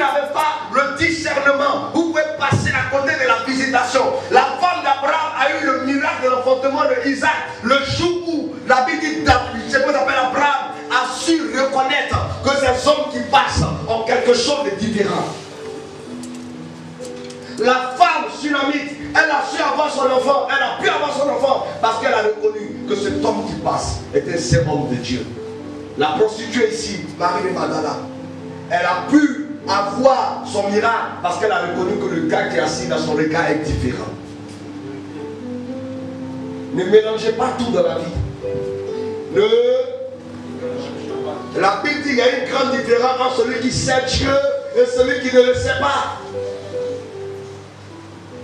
n'avez pas le discernement, vous pouvez passer à côté de la visitation. La femme d'Abraham a eu le miracle de l'enfantement de Isaac. Le jour où la Bible dit, ce qu'on appelle Abraham, a su reconnaître que ces hommes qui passent ont quelque chose de différent. La femme sunamite, elle a su avoir son enfant, elle a pu avoir son enfant parce qu'elle a reconnu que cet homme qui passe était un seul homme de Dieu. La prostituée ici, Marie de Magdala, elle a pu avoir son miracle parce qu'elle a reconnu que le gars qui est assis dans son regard est différent. Ne mélangez pas tout dans la vie. La Bible dit qu'il y a une grande différence entre celui qui sait Dieu et celui qui ne le sait pas.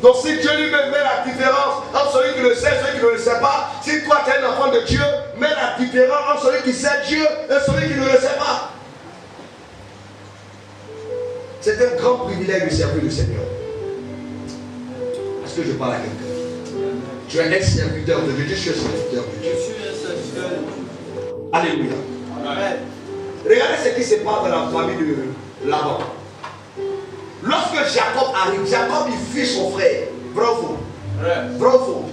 Donc si Dieu lui-même met la différence entre celui qui le sait et celui qui ne le sait pas, si toi tu es un enfant de Dieu, mets la différence entre celui qui sait Dieu et celui qui ne le sait pas. C'est un grand privilège de servir le Seigneur. Est-ce que je parle à quelqu'un? Tu es un serviteur de Dieu, je suis un serviteur de Dieu. Alléluia. Amen. Regardez ce qui se passe dans la famille de Laban. Lorsque Jacob arrive, Jacob il fuit son frère. Bravo. Bravo.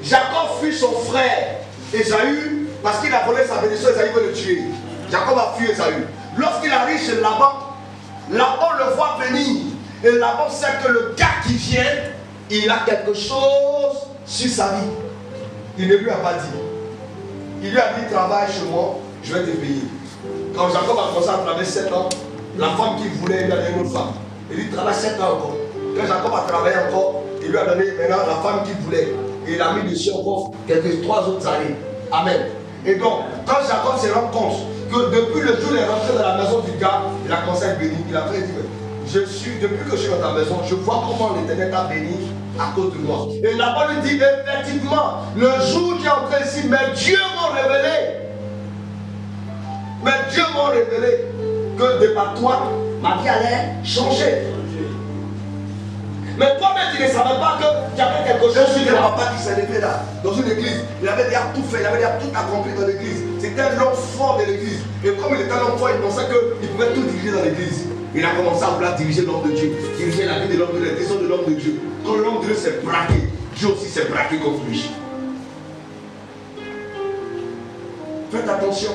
Jacob fuit son frère Ésaü parce qu'il a volé sa bénédiction. Ésaü veut le tuer. Jacob a fui Ésaü. Lorsqu'il arrive chez Laban, Laban le voit venir. Et Laban sait que le gars qui vient, il a quelque chose sur sa vie. Il ne lui a pas dit. Il lui a dit, travaille chez moi, je vais te payer. Quand Jacob a commencé à travailler 7 ans, la femme qu'il voulait, il lui a donné une autre femme. Il lui travaille 7 ans encore. Quand Jacob a travaillé encore, il lui a donné maintenant la femme qu'il voulait. Et il a mis dessus encore quelques 3 autres années. Amen. Et donc, quand Jacob se rend compte que depuis le jour où il est rentré dans la maison du gars, il a commencé à être béni. Il a fait dire, depuis que je suis dans ta maison, je vois comment l'Éternel t'a béni à cause de moi. Et là-bas lui dit, effectivement, le jour où tu es entré ici, mais Dieu m'a révélé. Mais Dieu m'a révélé que de par toi, ma vie allait changer. Mais toi-même, tu ne savais pas que tu avais quelque chose sur le papa qui s'est levé là, dans une église. Il avait déjà tout fait, il avait déjà tout accompli dans l'église. C'était un homme fort de l'église. Et comme il était un homme fort, il pensait qu'il pouvait tout diriger dans l'église. Il a commencé à vouloir diriger l'homme de Dieu, diriger la vie de l'homme de Dieu, les décisions de l'homme de Dieu. Quand l'homme de Dieu s'est braqué, Dieu aussi s'est braqué contre lui. Faites attention.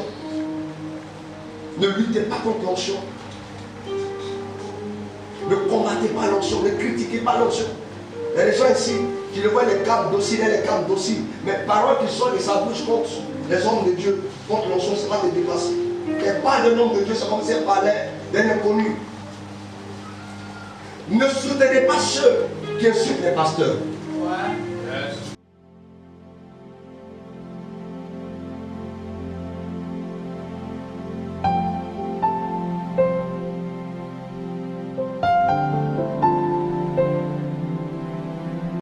Ne luttez pas contre l'onction. Ne combattez pas l'onction, ne critiquez pas l'onction. Il y a des gens ici qui le voient les câbles dociles et les câbles dociles. Mais paroles qui sortent de sa bouche contre les hommes de Dieu, contre l'onction, c'est pas de dépasser. Et pas d'un homme de Dieu, c'est comme si elle parlait d'un inconnu. Ne soutenez pas ceux qui insultent les pasteurs.